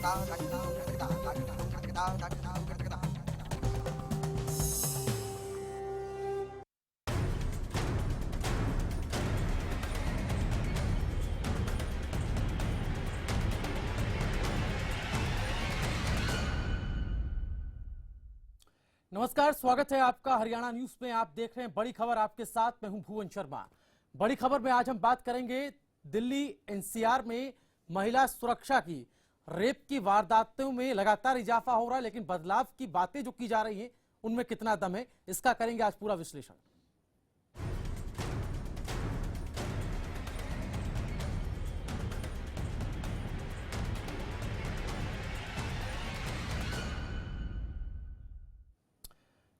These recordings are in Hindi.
नमस्कार, स्वागत है आपका हरियाणा न्यूज में। आप देख रहे हैं बड़ी खबर, आपके साथ मैं हूं भुवन शर्मा। बड़ी खबर में आज हम बात करेंगे दिल्ली एनसीआर में महिला सुरक्षा की। रेप की वारदातों में लगातार इजाफा हो रहा है, लेकिन बदलाव की बातें जो की जा रही हैं उनमें कितना दम है, इसका करेंगे आज पूरा विश्लेषण।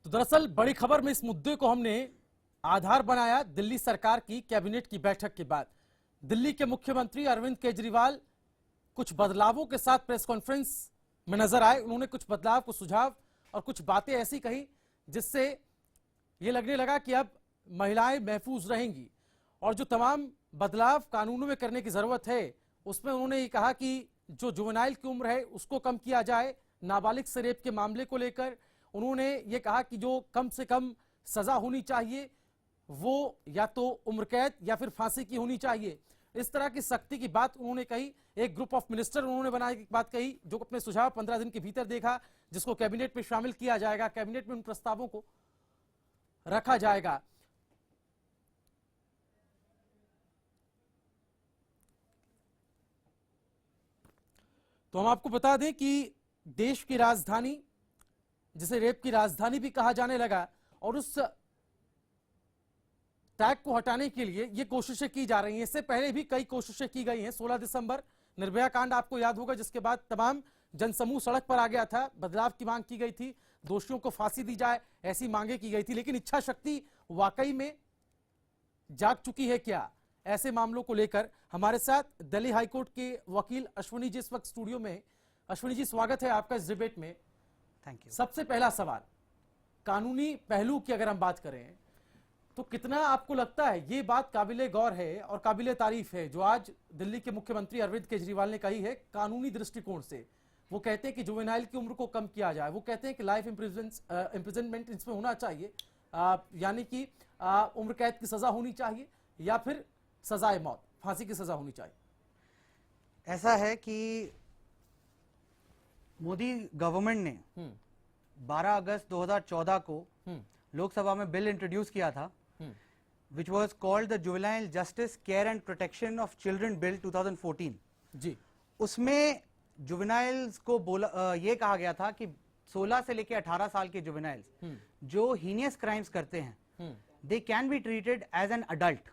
तो दरअसल बड़ी खबर में इस मुद्दे को हमने आधार बनाया दिल्ली सरकार की कैबिनेट की बैठक के बाद। दिल्ली के मुख्यमंत्री अरविंद केजरीवाल कुछ बदलावों के साथ प्रेस कॉन्फ्रेंस में नजर आए। उन्होंने कुछ बदलाव, कुछ सुझाव और कुछ बातें ऐसी कही जिससे यह लगने लगा कि अब महिलाएं महफूज रहेंगी। और जो तमाम बदलाव कानूनों में करने की जरूरत है, उसमें उन्होंने ये कहा कि जो जुवेनाइल की उम्र है उसको कम किया जाए। नाबालिग से रेप के मामले को लेकर उन्होंने ये कहा कि जो कम से कम सजा होनी चाहिए वो या तो उम्र कैद या फिर फांसी की होनी चाहिए। इस तरह की सख्ती की बात उन्होंने कही। एक ग्रुप ऑफ मिनिस्टर उन्होंने बनाने की बात कही, जो अपने सुझाव 15 दिन के भीतर देखा, जिसको कैबिनेट में शामिल किया जाएगा। कैबिनेट में उन प्रस्तावों को रखा जाएगा। तो हम आपको बता दें कि देश की राजधानी, जिसे रेप की राजधानी भी कहा जाने लगा, और उस टैग को हटाने के लिए ये कोशिशें की जा रही हैं। इससे पहले भी कई कोशिशें की गई हैं। 16 दिसंबर निर्भया कांड आपको याद होगा, जिसके बाद तमाम जनसमूह सड़क पर आ गया था। बदलाव की मांग की गई थी, दोषियों को फांसी दी जाए, ऐसी मांगे की गई थी। लेकिन इच्छा शक्ति वाकई में जाग चुकी है क्या? ऐसे मामलों को लेकर हमारे साथ दिल्ली हाईकोर्ट के वकील अश्विनी जी इस वक्त स्टूडियो में। अश्विनी जी, स्वागत है आपका इस डिबेट में। Thank you. सबसे पहला सवाल, कानूनी पहलू की अगर हम बात करें तो कितना आपको लगता है ये बात काबिले गौर है और काबिले तारीफ है जो आज दिल्ली के मुख्यमंत्री अरविंद केजरीवाल ने कही है कानूनी दृष्टिकोण से? वो कहते हैं कि जुवेनाइल की उम्र को कम किया जाए। वो कहते हैं कि लाइफ इम्प्रिजनमेंट इसमें होना चाहिए, यानी कि उम्र कैद की सजा होनी चाहिए या फिर सजाए मौत, फांसी की सजा होनी चाहिए। ऐसा है कि मोदी गवर्नमेंट ने 12 अगस्त 2014 को लोकसभा में बिल इंट्रोड्यूस किया था, which was called the juvenile justice care and protection of children bill 2014 जी। उसमें जुवेनाइल्स को ये कहा गया था कि 16 से लेकर 18 साल के जुवेनाइल्स जो हीनियस क्राइम्स करते हैं, they can be treated as an adult.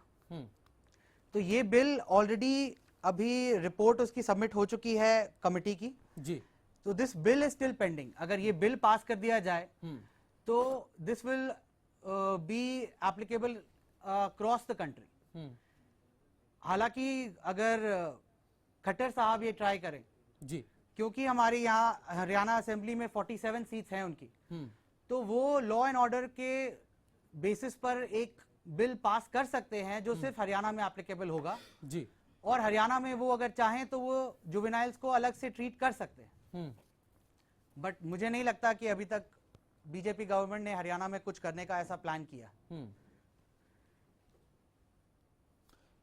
तो ये बिल ऑलरेडी अभी रिपोर्ट उसकी सबमिट हो चुकी है कमिटी की जी। तो this bill is still pending. अगर ये बिल पास कर दिया जाए तो this will be applicable cross the country. हालांकि अगर खट्टर साहब ये ट्राई करें जी, क्योंकि हमारे यहाँ हरियाणा असेंबली में 47 सीट्स हैं उनकी, तो वो लॉ एंड ऑर्डर के बेसिस पर एक बिल पास कर सकते हैं जो सिर्फ हरियाणा में एप्लीकेबल होगा जी। और हरियाणा में वो अगर चाहें तो वो जुवेनाइल्स को अलग से ट्रीट कर सकते हैं। बट मुझे नहीं लगता कि अभी तक बीजेपी गवर्नमेंट ने हरियाणा में कुछ करने का ऐसा प्लान किया।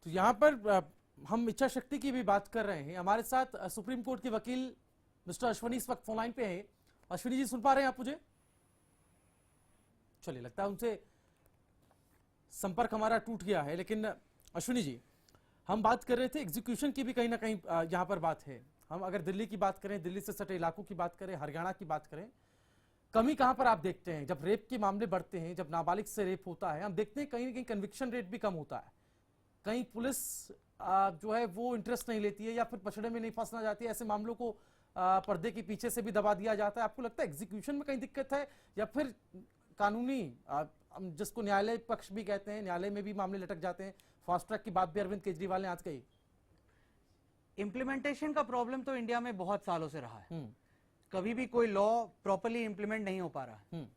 तो यहां पर हम इच्छा शक्ति की भी बात कर रहे हैं। हमारे साथ सुप्रीम कोर्ट के वकील मिस्टर अश्विनी इस वक्त फोन लाइन पे हैं। अश्विनी जी, सुन पा रहे हैं आप मुझे? चलिए, लगता है उनसे संपर्क हमारा टूट गया है। लेकिन अश्विनी जी, हम बात कर रहे थे एग्जीक्यूशन की भी कहीं ना कहीं यहां पर बात है। हम अगर दिल्ली की बात करें, दिल्ली से सटे इलाकों की बात करें, हरियाणा की बात करें, कमी कहां पर आप देखते हैं? जब रेप के मामले बढ़ते हैं, जब नाबालिग से रेप होता है, हम देखते हैं कहीं ना कहीं कन्विक्शन रेट भी कम होता है। कहीं पुलिस जो है वो इंटरेस्ट नहीं लेती है या फिर पछड़े में नहीं फंसना चाहती है। ऐसे मामलों को पर्दे के पीछे से भी दबा दिया जाता है। आपको लगता है एग्जीक्यूशन में कहीं दिक्कत है या फिर कानूनी, जिसको न्यायालय पक्ष भी कहते हैं, न्यायालय में भी मामले लटक जाते हैं? फास्ट ट्रैक की बात भी अरविंद केजरीवाल ने आज कही। इंप्लीमेंटेशन का प्रॉब्लम तो इंडिया में बहुत सालों से रहा है। कभी भी कोई लॉ प्रॉपर्ली इंप्लीमेंट नहीं हो पा रहा है।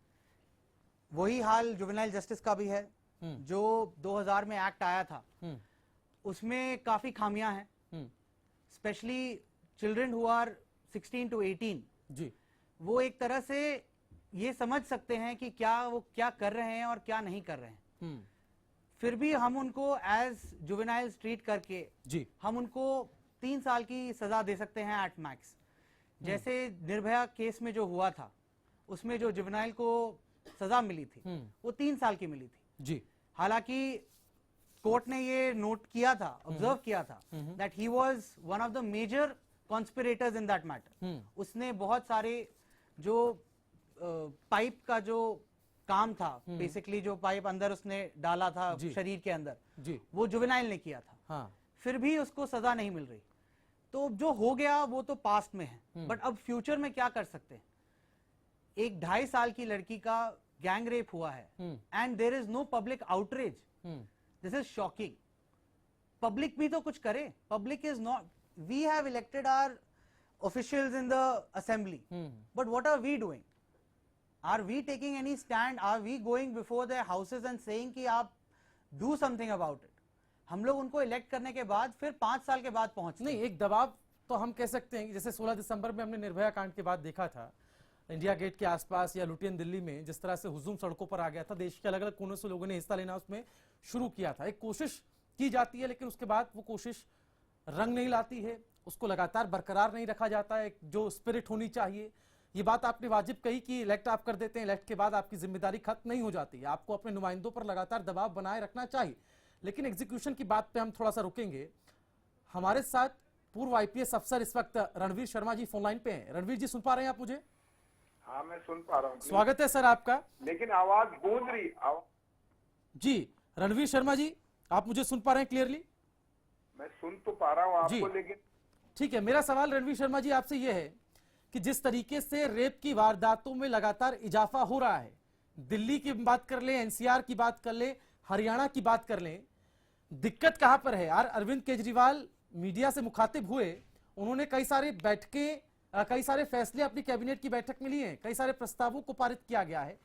वही हाल जुवेनाइल जस्टिस का भी है। जो 2000 में एक्ट आया था उसमें काफी खामियां हैं, specially children who are 16 to 18, जी वो एक तरह से ये समझ सकते हैं कि वो क्या कर रहे हैं और क्या नहीं कर रहे हैं। फिर भी हम उनको एज जुवेनाइल्स ट्रीट करके जी हम उनको 3 साल की सजा दे सकते हैं एट मैक्स। जैसे निर्भया केस में जो हुआ था, उसमें जो जुवेनाइल को सजा मिली थी वो 3 साल की मिली थी। जी हालांकि कोर्ट ने ये नोट किया था, ऑब्जर्व किया था that he was one of the major conspirators in that matter. उसने बहुत सारे जो पाइप का जो काम था, बेसिकली जो पाइप अंदर उसने डाला था शरीर के अंदर, जी वो जुवेनाइल ने किया था। हाँ फिर भी उसको सजा नहीं मिल रही। तो जो हो गया वो तो पास्ट में है, बट अब फ्यूचर में क्या कर सकते हैं? एक 2.5 साल की लड़की का गैंग रेप हुआ है and there is no public outreach. This is shocking. Public भी तो कुछ करे। Public is not, we have elected our officials in the assembly, but what are we doing? Are we taking any stand? Are we going before their houses and saying कि आप do something about it? हम लोग उनको इलेक्ट करने के बाद फिर 5 साल के बाद पहुंचते नहीं, एक दबाव तो हम कह सकते हैं कि जैसे 16 दिसंबर में हमने निर्भया कांड के बाद देखा था, इंडिया गेट के आसपास या लुटियन दिल्ली में जिस तरह से हुजूम सड़कों पर आ गया था, देश के अलग अलग कोनों से लोगों ने हिस्सा लेना उसमें शुरू किया था। एक कोशिश की जाती है, लेकिन उसके बाद वो कोशिश रंग नहीं लाती है, उसको लगातार बरकरार नहीं रखा जाता है। एक जो स्पिरिट होनी चाहिए, ये बात आपने वाजिब कही कि इलेक्ट आप कर देते हैं, इलेक्ट के बाद आपकी जिम्मेदारी खत्म नहीं हो जाती है, आपको अपने नुमाइंदों पर लगातार दबाव बनाए रखना चाहिए। लेकिन एग्जीक्यूशन की बात पे हम थोड़ा सा रुकेंगे। हमारे साथ पूर्व आईपीएस अफसर इस वक्त रणवीर शर्मा जी फोन लाइन पे हैं। रणवीर जी सुन पा रहे हैं आप मुझे? हाँ मैं सुन पा रहा हूँ। स्वागत है सर आपका। लेकिन आवाज गूंज रही। जी रणवीर शर्मा जी, आप मुझे सुन पा रहे हैं क्लियरली? मैं सुन तो पा रहा हूँ आपको, लेकिन ठीक है। मेरा सवाल रणवीर शर्मा जी आपसे यह है कि जिस तरीके से रेप की वारदातों में लगातार इजाफा हो रहा है, दिल्ली की बात कर लें, एनसीआर की बात कर लें, हरियाणा की बात कर लें, दिक्कत कहां पर है यार? अरविंद केजरीवाल मीडिया से मुखातिब हुए, उन्होंने कई सारे बैठकें, कई सारे फैसले अपनी कैबिनेट की बैठक में लिए हैं, कई सारे प्रस्तावों को पारित किया गया है,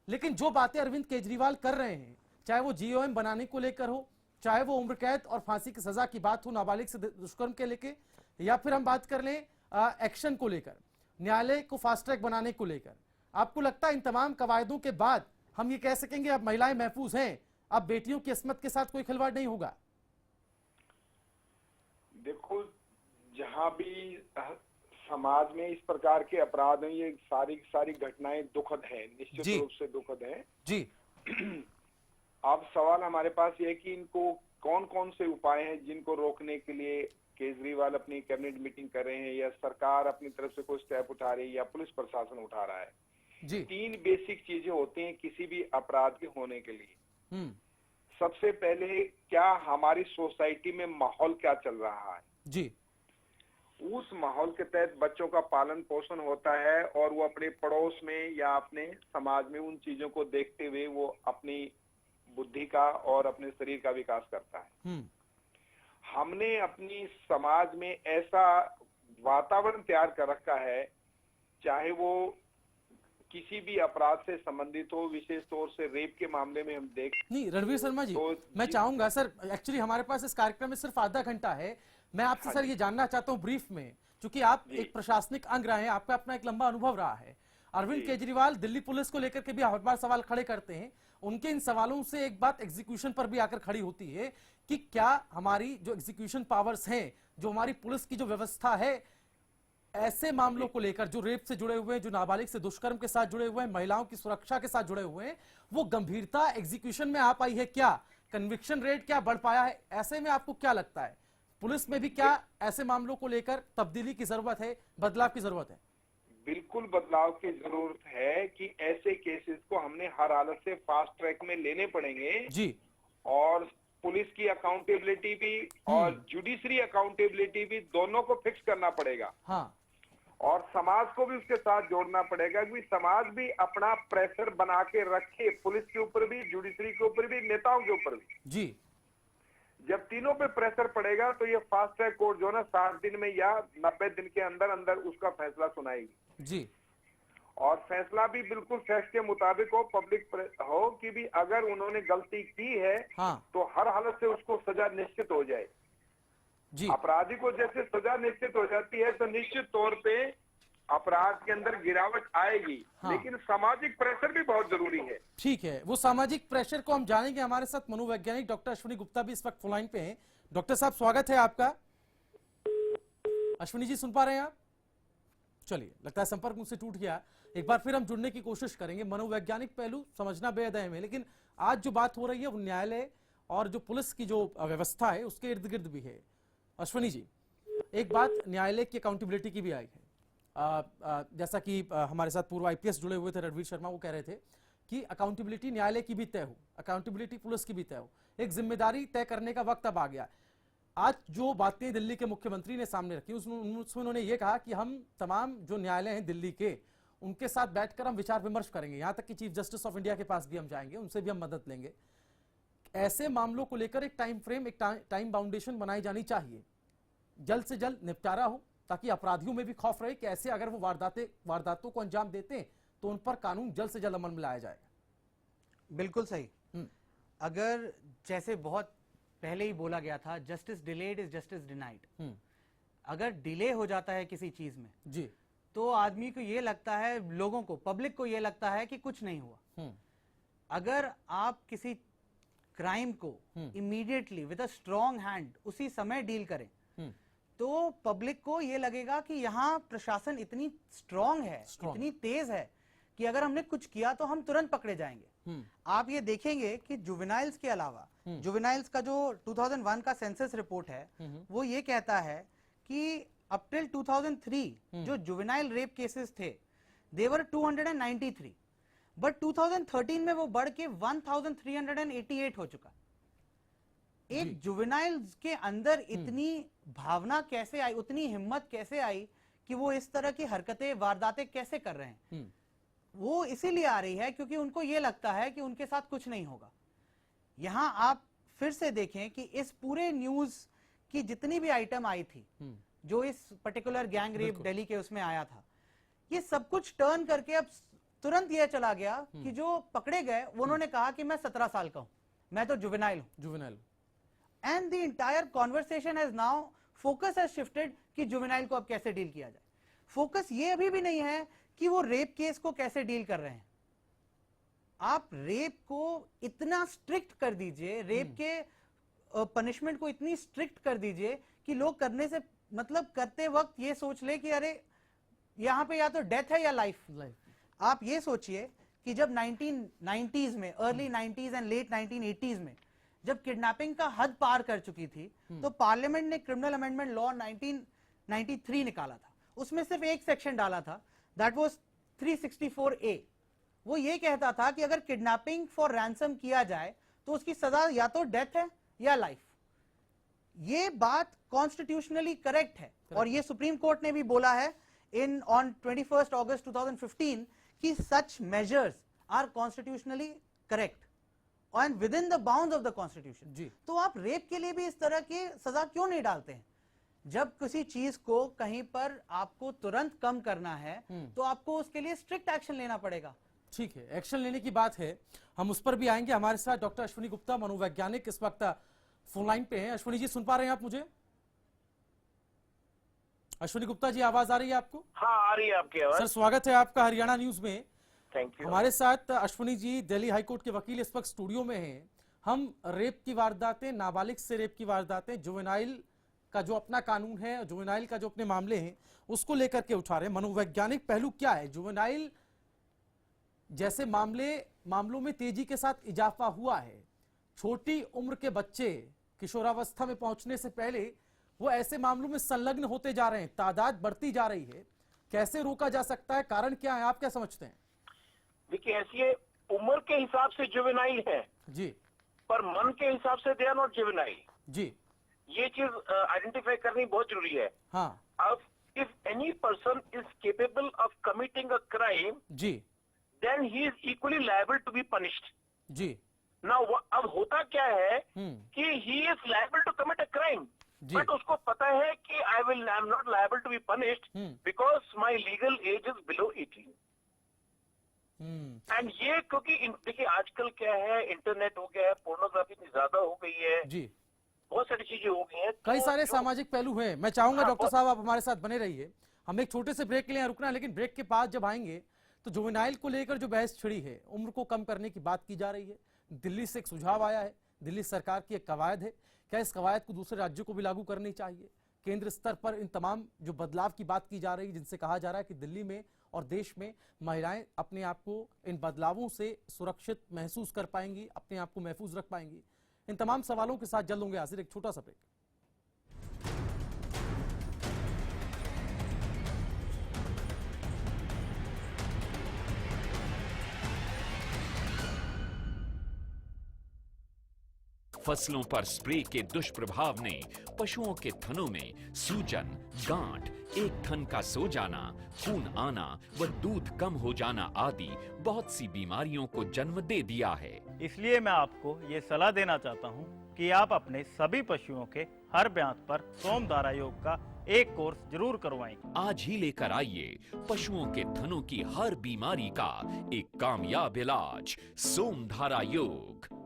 लेकिन जो बातें अरविंद केजरीवाल कर रहे हैं, चाहे वो जीओएम बनाने को लेकर हो, चाहे वो उम्र कैद और फांसी की सजा की बात हो नाबालिग से दुष्कर्म के लेकर, या फिर हम बात कर लें एक्शन को लेकर, न्यायालय को फास्ट ट्रैक बनाने को लेकर, आपको लगता है इन तमाम कवायदों के बाद हम ये कह सकेंगे अब महिलाएं महफूज हैं, अब बेटियों की अस्मत के साथ कोई खिलवाड़ नहीं होगा? देखो, जहां भी समाज में इस प्रकार के अपराध हैं, ये सारी घटनाएं दुखद हैं, निश्चित रूप से दुखद हैं जी। अब सवाल हमारे पास ये है कि इनको कौन कौन से उपाय हैं जिनको रोकने के लिए केजरीवाल अपनी कैबिनेट मीटिंग कर रहे हैं, या सरकार अपनी तरफ से कोई स्टेप उठा रही है, या पुलिस प्रशासन उठा रहा है। जी। 3 बेसिक चीजें होती हैं किसी भी अपराध के होने के लिए। सबसे पहले, क्या हमारी सोसाइटी में माहौल क्या चल रहा है जी। उस माहौल के तहत बच्चों का पालन पोषण होता है, और वो अपने पड़ोस में या अपने समाज में उन चीजों को देखते हुए वो अपनी बुद्धि का और अपने शरीर का विकास करता है। हमने अपनी समाज में ऐसा वातावरण तैयार कर रखा है, चाहे वो किसी भी अपराध से संबंधित हो, विशेष तौर से रेप के मामले में हम देख नहीं रणवीर शर्मा जी, तो मैं चाहूंगा सर, एक्चुअली हमारे पास इस कार्यक्रम में सिर्फ आधा घंटा है, मैं आपसे सर ये जानना चाहता हूं ब्रीफ में, क्योंकि आप एक प्रशासनिक अंग रहे हैं, आपका अपना एक लंबा अनुभव रहा है। अरविंद केजरीवाल दिल्ली पुलिस को लेकर के भी हर बार सवाल खड़े करते हैं, उनके इन सवालों से एक बात एग्जीक्यूशन पर भी आकर खड़ी होती है कि क्या हमारी जो एग्जीक्यूशन पावर्स हैं, जो हमारी पुलिस की जो व्यवस्था है, ऐसे मामलों को लेकर जो रेप से जुड़े हुए हैं, जो नाबालिग से दुष्कर्म के साथ जुड़े हुए हैं, महिलाओं की सुरक्षा के साथ जुड़े हुए हैं, वो गंभीरता एग्जीक्यूशन में आ पाई है क्या? कन्विक्शन रेट क्या बढ़ पाया है? ऐसे में आपको क्या लगता है, पुलिस में भी क्या ऐसे मामलों को लेकर तब्दीली की जरूरत है, बदलाव की जरूरत है? बिल्कुल बदलाव की जरूरत है कि ऐसे केसेस को हमने हर हालत से फास्ट ट्रैक में लेने पड़ेंगे जी, और पुलिस की अकाउंटेबिलिटी भी और जुडिशरी अकाउंटेबिलिटी भी दोनों को फिक्स करना पड़ेगा। हाँ, और समाज को भी उसके साथ जोड़ना पड़ेगा कि समाज भी अपना प्रेशर बना के रखे, पुलिस के ऊपर भी, जुडिशरी के ऊपर भी, नेताओं के ऊपर भी जी। जब तीनों पे प्रेशर पड़ेगा तो ये फास्ट ट्रैक कोर्ट जो है ना 60 दिन में या 90 दिन के अंदर अंदर उसका फैसला सुनाएगी जी। और फैसला भी बिल्कुल फैक्ट के मुताबिक हो, पब्लिक हो कि भी अगर उन्होंने गलती की है हाँ, तो हर हालत से उसको सजा निश्चित हो जाए। जी अपराधी को जैसे सजा निश्चित हो जाती है तो निश्चित तौर पे अपराध के अंदर गिरावट आएगी। हाँ। लेकिन सामाजिक प्रेशर भी बहुत जरूरी है। ठीक है, वो सामाजिक प्रेशर को हम जानेंगे। हमारे साथ मनोवैज्ञानिक डॉक्टर अश्विनी गुप्ता भी इस वक्त फोन लाइन पे हैं। डॉक्टर साहब, स्वागत है आपका। अश्विनी जी, सुन पा रहे हैं आप? चलिए, लगता है संपर्क मुझसे टूट गया। एक बार फिर हम जुड़ने की कोशिश करेंगे। मनोवैज्ञानिक पहलू समझना बेहद अहम है, लेकिन आज जो बात हो रही है वो न्यायालय और जो पुलिस की जो व्यवस्था है उसके इर्द गिर्द भी है। अश्विनी जी, एक बात न्यायालय की अकाउंटेबिलिटी की भी आई है। जैसा कि हमारे साथ पूर्व आईपीएस जुड़े हुए थे रणवीर शर्मा, वो कह रहे थे कि अकाउंटेबिलिटी न्यायालय की भी तय हो, अकाउंटेबिलिटी पुलिस की भी तय हो। एक जिम्मेदारी तय करने का वक्त अब आ गया। आज जो बातें दिल्ली के मुख्यमंत्री ने सामने रखी उसमें उन्होंने ये कहा कि हम तमाम जो न्यायालय हैं दिल्ली के, उनके साथ बैठकर हम विचार विमर्श करेंगे। यहां तक कि चीफ जस्टिस ऑफ इंडिया के पास भी हम जाएंगे, उनसे भी हम मदद लेंगे। ऐसे मामलों को लेकर एक टाइम फ्रेम, एक टाइम बाउंडेशन बनाई जानी चाहिए, जल्द से जल्द निपटारा हो, ताकि अपराधियों में भी खौफ रहे कि ऐसे अगर वो वारदातों को अंजाम देते हैं तो उन पर कानून जल्द से जल्द अमल में लाया जाएगा। बिल्कुल सही। अगर जैसे बहुत पहले ही बोला गया था, justice delayed is justice denied. अगर डिले हो जाता है किसी चीज में जी, तो आदमी को ये लगता है, लोगों को, पब्लिक को ये लगता है कि कुछ नहीं हुआ। अगर आप किसी क्राइम को immediately with a strong hand उसी समय डील करें तो पब्लिक को ये लगेगा कि यहाँ प्रशासन इतनी स्ट्रॉन्ग है, इतनी तेज है कि अगर हमने कुछ किया तो हम तुरंत पकड़े जाएंगे। आप ये देखेंगे कि जुवेनाइल्स के अलावा, जुवेनाइल्स का जो 2001 का सेंसस रिपोर्ट है वो ये कहता है कि अप टिल 2003 जो जुवेनाइल रेप केसेस थे देवर 293, बट 2013 में वो बढ़ के 1388 हो चुका। एक जुवेनाइल्स के अंदर इतनी भावना कैसे आई, उतनी हिम्मत कैसे आई कि वो इस तरह की हरकतें, वारदातें कैसे कर रहे हैं? वो इसीलिए आ रही है क्योंकि उनको ये लगता है कि उनके साथ कुछ नहीं होगा। यहां आप फिर से देखें कि इस पूरे न्यूज की जितनी भी आइटम आई थी, जो इस पर्टिकुलर गैंग रेप दिल्ली के उसमें आया था, ये सब कुछ टर्न करके अब तुरंत ये चला गया कि जो पकड़े गए उन्होंने कहा कि मैं 17 साल का हूं, मैं तो जुवेनाइल हूं। And the entire conversation has now, focus has shifted कि जुवेनाइल को अब कैसे डील किया जाए। फोकस ये अभी भी नहीं है कि वो रेप केस को कैसे डील कर रहे हैं। आप रेप को इतना स्ट्रिक्ट कर दीजिए, रेप के पनिशमेंट को इतनी स्ट्रिक्ट कर दीजिए कि लोग करने से मतलब करते वक्त ये सोच ले कि अरे यहां पे या तो डेथ है या लाइफ। आप ये सोचिए कि जब 1990s में, early 90s and let 1980s में जब किडनैपिंग का हद पार कर चुकी थी तो पार्लियामेंट ने क्रिमिनल अमेंडमेंट लॉ 1993 निकाला था। उसमें सिर्फ एक सेक्शन डाला था, दैट वाज 364A। वो ये कहता था कि अगर किडनैपिंग फॉर रैंसम किया जाए तो उसकी सजा या तो डेथ है या लाइफ। ये बात कॉन्स्टिट्यूशनली करेक्ट है और ये सुप्रीम कोर्ट ने भी बोला है ऑन 21 अगस्त 2015 कि such measures are constitutionally correct and within the bounds of the constitution. तो आप रेप के लिए भी इस तरह की सजा क्यों नहीं डालते हैं? जब किसी चीज को कहीं पर आपको तुरंत कम करना है तो आपको उसके लिए स्ट्रिक्ट एक्शन लेना पड़ेगा। ठीक है, एक्शन लेने की बात है, हम उस पर भी आएंगे। हमारे साथ डॉक्टर अश्विनी गुप्ता, मनोवैज्ञानिक, इस वक्त फोन लाइन पे हैं। अश्विनी जी, सुन पा रहे हैं आप मुझे? अश्विनी गुप्ता जी, आवाज आ रही है आपको? हाँ, आ रही है आपकी आवाज। सर, स्वागत है आपका हरियाणा न्यूज में। Thank you. हमारे साथ अश्विनी जी, दिल्ली हाईकोर्ट के वकील, इस वक्त स्टूडियो में हैं। हम रेप की वारदातें, नाबालिग से रेप की वारदातें, जुवेनाइल का जो अपना कानून है, जुवेनाइल का जो अपने मामले हैं, उसको लेकर के उठा रहे हैं। मनोवैज्ञानिक पहलू क्या है? जुवेनाइल जैसे मामलों में तेजी के साथ इजाफा हुआ है। छोटी उम्र के बच्चे किशोरावस्था में पहुंचने से पहले वो ऐसे मामलों में संलग्न होते जा रहे हैं, तादाद बढ़ती जा रही है। कैसे रोका जा सकता है? कारण क्या है? आप क्या समझते हैं? देखिए, ऐसी उम्र के हिसाब से जुवेनाइल है जी, पर मन के हिसाब से दे आर नॉट जुवेनाइल। जी, ये चीज आइडेंटिफाई करनी बहुत जरूरी है। हाँ, अब if any person is capable of committing a crime, जी, then he is equally liable to be punished. जी, नाउ अब होता क्या है कि he is liable to commit a crime, but उसको पता है कि I am not liable to be punished because my legal age is below 18। And ये क्योंकि देखिए आजकल क्या है, इंटरनेट हो गया है, पोर्नोग्राफी इतनी ज्यादा हो गई है जी, बहुत सारी चीजें हो गई हैं। कई तो सारे जो- सामाजिक पहलू हैं। मैं चाहूंगा हाँ, डॉक्टर साहब आप हमारे साथ बने रहिए। हम एक छोटे से ब्रेक के लिए यहाँ रुकना है, लेकिन ब्रेक के बाद जब आएंगे तो जुवेनाइल को लेकर जो बहस छिड़ी है, उम्र को कम करने की बात की जा रही है। दिल्ली से एक सुझाव आया है, दिल्ली सरकार की एक कवायद है, क्या इस कवायद को दूसरे राज्यों को भी लागू करनी चाहिए? केंद्र स्तर पर इन तमाम जो बदलाव की बात की जा रही है, जिनसे कहा जा रहा है कि दिल्ली में और देश में महिलाएं अपने आप को इन बदलावों से सुरक्षित महसूस कर पाएंगी, अपने आप को महफूज रख पाएंगी। इन तमाम सवालों के साथ जल्द होंगे हाजिर, एक छोटा सा ब्रेक। फसलों पर स्प्रे के दुष्प्रभाव ने पशुओं के थनों में सूजन, गांठ, एक थन का सो जाना, खून आना व दूध कम हो जाना आदि बहुत सी बीमारियों को जन्म दे दिया है। इसलिए मैं आपको ये सलाह देना चाहता हूँ कि आप अपने सभी पशुओं के हर ब्यांत पर सोमधारा योग का एक कोर्स जरूर करवाएं। आज ही लेकर आइए पशुओं के थनों की हर बीमारी का एक कामयाब इलाज, सोमधारा योग।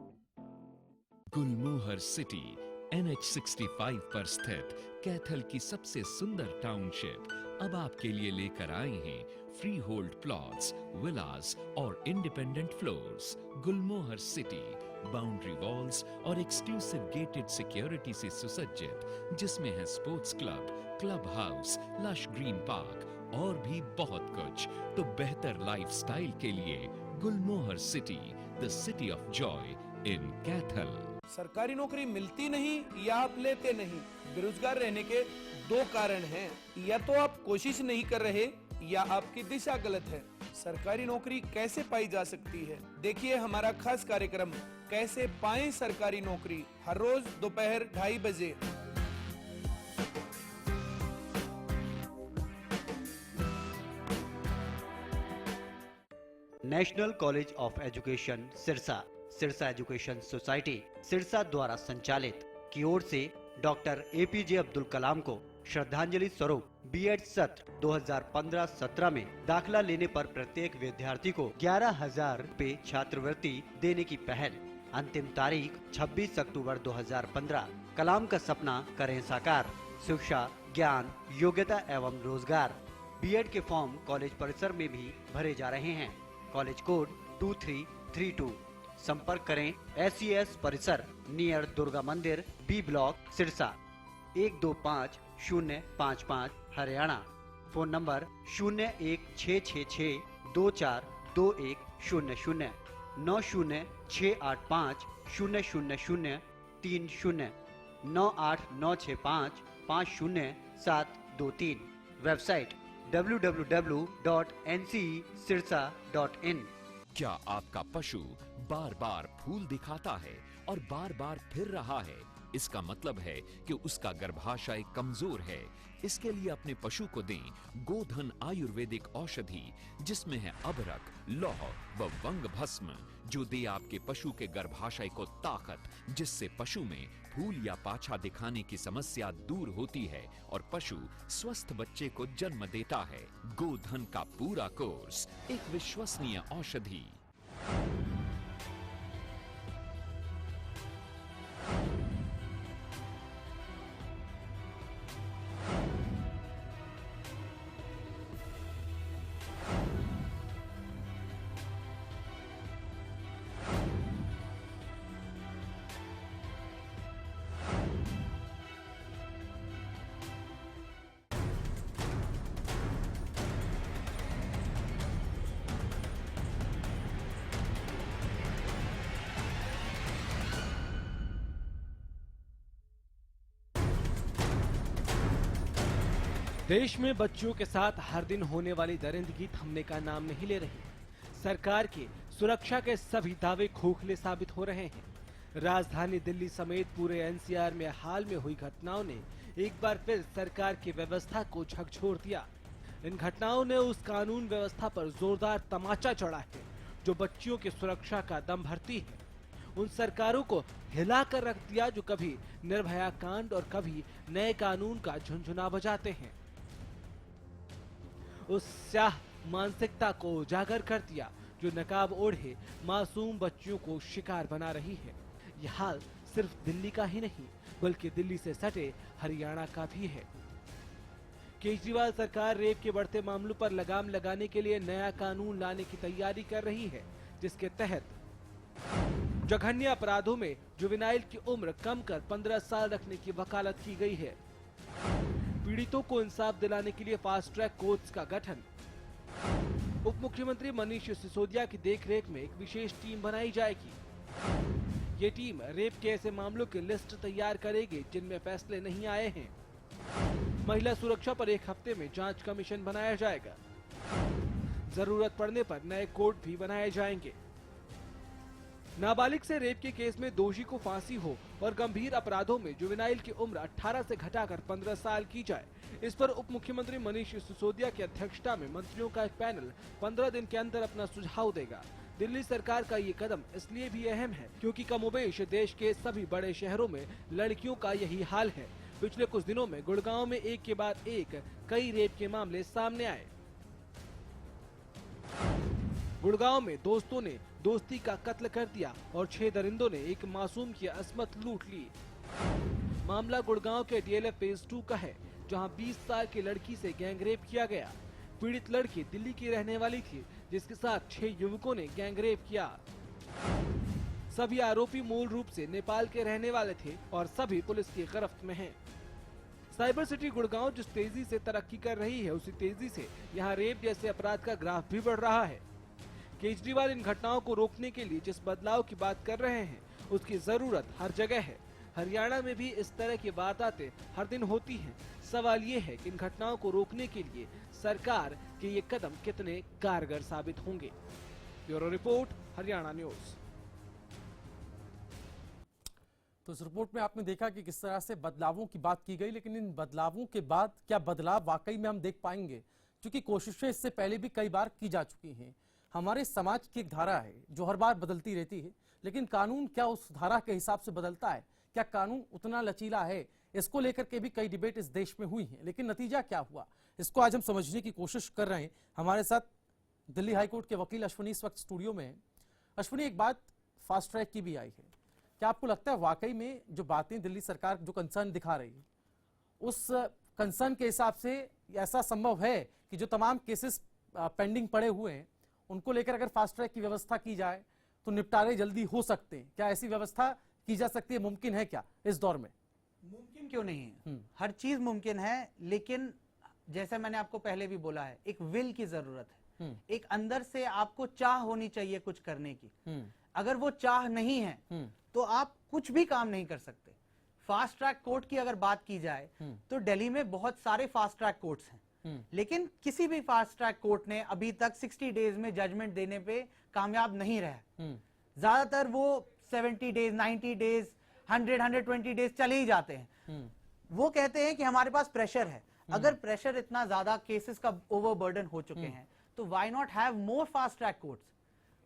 गुलमोहर सिटी NH65 पर स्थित कैथल की सबसे सुंदर टाउनशिप अब आपके लिए लेकर आए हैं फ्री होल्ड प्लॉट्स, विलास और independent floors. Gulmohar city boundary walls और एक्सक्लूसिव गेटेड सिक्योरिटी से सुसज्जित, जिसमें है sports club, club house, lush green park और भी बहुत कुछ। तो बेहतर लाइफस्टाइल के लिए Gulmohar city, the city of joy in Kaithal. सरकारी नौकरी मिलती नहीं या आप लेते नहीं, बेरोजगार रहने के दो कारण हैं। या तो आप कोशिश नहीं कर रहे या आपकी दिशा गलत है। सरकारी नौकरी कैसे पाई जा सकती है, देखिए हमारा खास कार्यक्रम कैसे पाएं सरकारी नौकरी, हर रोज दोपहर 2:30 बजे। National college of education Sirsa, Sirsa education society Sirsa द्वारा संचालित की ओर से डॉक्टर APJ अब्दुल कलाम को श्रद्धांजलि स्वरूप B.Ed सत्र 2015-17 में दाखिला लेने पर प्रत्येक विद्यार्थी को 11,000 रुपए छात्रवृत्ति देने की पहल। अंतिम तारीख 26 अक्टूबर 2015। कलाम का सपना करें साकार, शिक्षा, ज्ञान, योग्यता एवं रोजगार। B.Ed के फॉर्म कॉलेज परिसर में भी भरे जा रहे हैं। College code 2332। संपर्क करें SES परिसर नियर दुर्गा मंदिर, B block, Sirsa, 125055 Haryana. Phone number 016662422100 90685000030 98965500723। Website www.ncesirsa.in। क्या आपका पशु बार बार फूल दिखाता है और बार बार फिर रहा है? इसका मतलब है कि उसका गर्भाशय कमजोर है। इसके लिए अपने पशु को दें गोधन आयुर्वेदिक औषधि, जिसमें है अबरक, लौह व वंग भस्म, जो दे आपके पशु के गर्भाशय को ताकत, जिससे पशु में फूल या पाछा दिखाने की समस्या दूर होती है और पशु स्वस्थ बच्चे को जन्म देता है। गोधन का पूरा कोर्स, एक विश्वसनीय औषधि। देश में बच्चियों के साथ हर दिन होने वाली दरिंदगी थमने का नाम नहीं ले रही। सरकार के सुरक्षा के सभी दावे खोखले साबित हो रहे हैं। राजधानी दिल्ली समेत पूरे NCR में हाल में हुई घटनाओं ने एक बार फिर सरकार की व्यवस्था को झकझोर दिया। इन घटनाओं ने उस कानून व्यवस्था पर जोरदार तमाचा जड़ा है जो बच्चियों की सुरक्षा का दम भरती है। उन सरकारों को हिला कर रख दिया जो कभी निर्भया कांड और कभी नए कानून का झुनझुना बजाते हैं। उस स्याह मानसिकता को उजागर कर दिया जो नकाब ओढ़े मासूम बच्चियों को शिकार बना रही है। यह हाल सिर्फ दिल्ली का ही नहीं बल्कि दिल्ली से सटे हरियाणा का भी है। केजरीवाल सरकार रेप के बढ़ते मामलों पर लगाम लगाने के लिए नया कानून लाने की तैयारी कर रही है, जिसके तहत जघन्य अपराधों में जुवेनाइल की उम्र कम कर 15 साल रखने की वकालत की गई है। पीड़ितों को इंसाफ दिलाने के लिए फास्ट ट्रैक कोर्ट्स का गठन। उप मुख्यमंत्री मनीष सिसोदिया की देखरेख में एक विशेष टीम बनाई जाएगी। ये टीम रेप के ऐसे मामलों की लिस्ट तैयार करेगी जिनमें फैसले नहीं आए हैं। महिला सुरक्षा पर एक हफ्ते में जांच कमीशन बनाया जाएगा। जरूरत पड़ने पर नए कोर्ट भी बनाए जाएंगे। नाबालिग से रेप के केस में दोषी को फांसी हो और गंभीर अपराधों में जुवेनाइल की उम्र 18 से घटाकर 15 साल की जाए। इस पर उप मुख्यमंत्री मनीष सिसोदिया की अध्यक्षता में मंत्रियों का एक पैनल 15 दिन के अंदर अपना सुझाव देगा। दिल्ली सरकार का ये कदम इसलिए भी अहम है क्योंकि कमोबेश देश के सभी बड़े शहरों में लड़कियों का यही हाल है। पिछले कुछ दिनों में गुड़गांव में एक के बाद एक कई रेप के मामले सामने आए। गुड़गांव में दोस्तों ने दोस्ती का कत्ल कर दिया और 6 दरिंदों ने एक मासूम की अस्मत लूट ली। मामला गुड़गांव के डीएलएफ फेज 2 का है, जहां 20 साल की लड़की से गैंगरेप किया गया। पीड़ित लड़की दिल्ली की रहने वाली थी, जिसके साथ 6 युवकों ने गैंगरेप किया। सभी आरोपी मूल रूप से नेपाल के रहने वाले थे और सभी पुलिस की गिरफ्त में हैं। साइबर सिटी गुड़गांव जिस तेजी से तरक्की कर रही है, उसी तेजी से यहाँ रेप जैसे अपराध का ग्राफ भी बढ़ रहा है। केजरीवाल इन घटनाओं को रोकने के लिए जिस बदलाव की बात कर रहे हैं, उसकी जरूरत हर जगह है। हरियाणा में भी इस तरह की वारदातें हर दिन होती हैं। सवाल ये है कि इन घटनाओं को रोकने के लिए सरकार के ये कदम कितने कारगर साबित होंगे। Bureau report, Haryana news. तो इस रिपोर्ट में आपने देखा कि किस तरह से बदलावों की बात की गई, लेकिन इन बदलावों के बाद क्या बदलाव वाकई में हम देख पाएंगे? क्योंकि कोशिशें इससे पहले भी कई बार की जा चुकी हैं। हमारे समाज की एक धारा है जो हर बार बदलती रहती है, लेकिन कानून क्या उस धारा के हिसाब से बदलता है? क्या कानून उतना लचीला है? इसको लेकर के भी कई डिबेट इस देश में हुई है, लेकिन नतीजा क्या हुआ, इसको आज हम समझने की कोशिश कर रहे हैं। हमारे साथ दिल्ली हाईकोर्ट के वकील अश्विनी इस वक्त स्टूडियो में हैं। अश्विनी, एक बात फास्ट ट्रैक की भी आई है, क्या आपको लगता है वाकई में जो बातें दिल्ली सरकार जो कंसर्न दिखा रही है, उस कंसर्न के हिसाब से ऐसा संभव है कि जो तमाम केसेस पेंडिंग पड़े हुए हैं उनको लेकर अगर फास्ट ट्रैक की व्यवस्था की जाए तो निपटारे जल्दी हो सकते हैं? क्या ऐसी व्यवस्था की जा सकती है? मुमकिन है क्या इस दौर में? मुमकिन क्यों नहीं है, हर चीज मुमकिन है, लेकिन जैसे मैंने आपको पहले भी बोला है, एक विल की जरूरत है। एक अंदर से आपको चाह होनी चाहिए कुछ करने की। अगर वो चाह नहीं है तो आप कुछ भी काम नहीं कर सकते। फास्ट ट्रैक कोर्ट की अगर बात की जाए तो दिल्ली में बहुत सारे फास्ट ट्रैक कोर्ट्स हैं, लेकिन किसी भी फास्ट ट्रैक कोर्ट ने अभी तक 60 डेज में जजमेंट देने पे कामयाब नहीं रहा। ज्यादातर वो 70 डेज, 90 डेज, 100-120 डेज चले ही जाते हैं। वो कहते हैं कि हमारे पास प्रेशर है। अगर प्रेशर इतना ज्यादा, केसेस का ओवरबर्डन हो चुके हैं, तो why not have more fast track courts?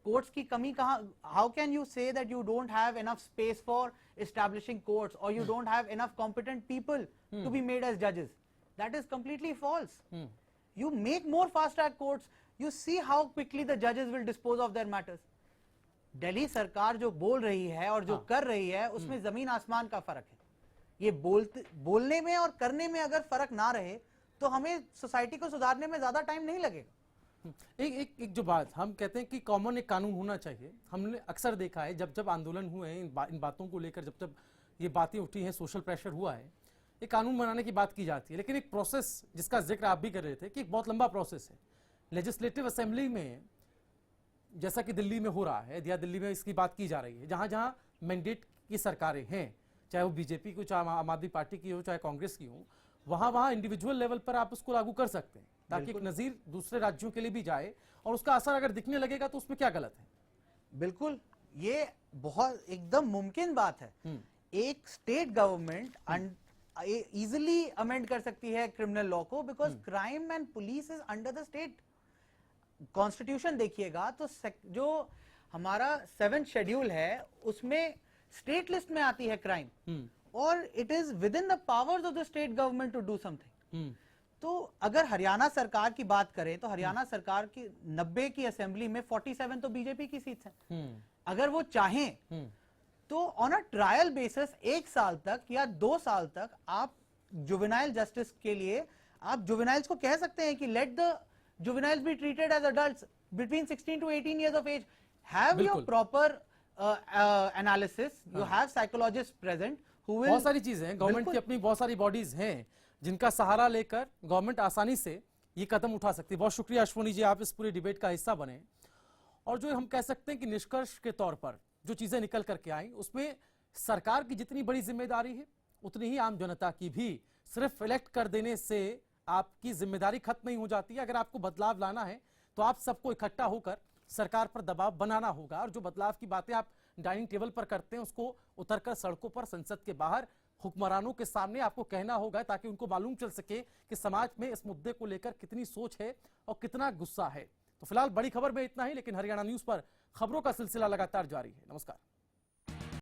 Courts की कमी कहां? How can you say that you don't have enough space for establishing courts और you don't have enough competent people to be made as जजेस? That is completely false. You make more fast track courts, you see how quickly the judges will dispose of their matters. Delhi सरकार जो बोल रही है और जो कर रही है, उसमें जमीन आसमान का फर्क है। ये बोलने में और करने में अगर फर्क ना रहे तो हमें सोसाइटी को सुधारने में ज्यादा टाइम नहीं लगेगा। एक जो बात हम कहते हैं कि कॉमन एक कानून होना चाहिए, हमने अक्सर देखा है जब आंदोलन हुए हैं इन बातों को लेकर, जब ये बातें उठी हैं, सोशल प्रेशर हुआ है, एक कानून बनाने की बात की जाती है, लेकिन एक प्रोसेस जिसका जिक्र आप भी कर रहे थे कि एक बहुत लंबा प्रोसेस है। लेजिस्लेटिव असेंबली में जैसा कि दिल्ली में हो रहा है, या दिल्ली में इसकी बात की जा रही है, जहां जहां मैंडेट की सरकारें हैं, चाहे वो बीजेपी की, चाहे आम आदमी पार्टी की हो, चाहे कांग्रेस की हो, वहां इंडिविजुअल लेवल पर आप उसको लागू कर सकते हैं ताकि एक नजीर दूसरे राज्यों के लिए भी जाए, और उसका असर अगर दिखने लगेगा तो उसमें क्या गलत है? बिल्कुल, ये बहुत एकदम मुमकिन बात है। एक स्टेट गवर्नमेंट इजिली अमेंड कर सकती है क्रिमिनल लॉ को, because crime and police is under the state. Constitution देखिएगा तो जो हमारा 7th शेड्यूल है उसमें स्टेट लिस्ट में आती है क्राइम, और it is within the powers of the state government to do something. तो अगर हरियाणा सरकार की बात करें तो हरियाणा सरकार की 90 की असेंबली में 47 तो बीजेपी की सीट्स हैं। अगर वो चाहें तो ऑन अ ट्रायल बेसिस 1 साल तक या 2 साल तक आप जुवेनाइल जस्टिस के लिए आप जुवेनाइल्स को कह सकते हैं कि let the juveniles be treated as adults between 16 to 18 years of age. Have your proper analysis. You have psychologists present who will. बहुत सारी चीजें हैं, गवर्नमेंट की अपनी बहुत सारी बॉडीज हैं जिनका सहारा लेकर गवर्नमेंट आसानी से ये कदम उठा सकती है। बहुत शुक्रिया अश्विनी जी, आप इस पूरी डिबेट का हिस्सा बने। और जो हम कह सकते हैं कि निष्कर्ष के तौर पर जो चीजें निकल करके आई उसमें सरकार की जितनी बड़ी जिम्मेदारी है उतनी ही आम जनता की भी। सिर्फ इलेक्ट कर देने से आपकी जिम्मेदारी खत्म नहीं हो जाती है। अगर आपको बदलाव लाना है तो आप सबको इकट्ठा होकर सरकार पर दबाव बनाना होगा। और जो बदलाव की बातें आप डाइनिंग टेबल पर करते हैं उसको उतरकर सड़कों पर, संसद के बाहर हुक्मरानों के सामने आपको कहना होगा, ताकि उनको मालूम चल सके कि समाज में इस मुद्दे को लेकर कितनी सोच है और कितना गुस्सा है। तो फिलहाल बड़ी खबर में इतना ही, लेकिन हरियाणा न्यूज पर खबरों का सिलसिला लगातार जारी है। नमस्कार।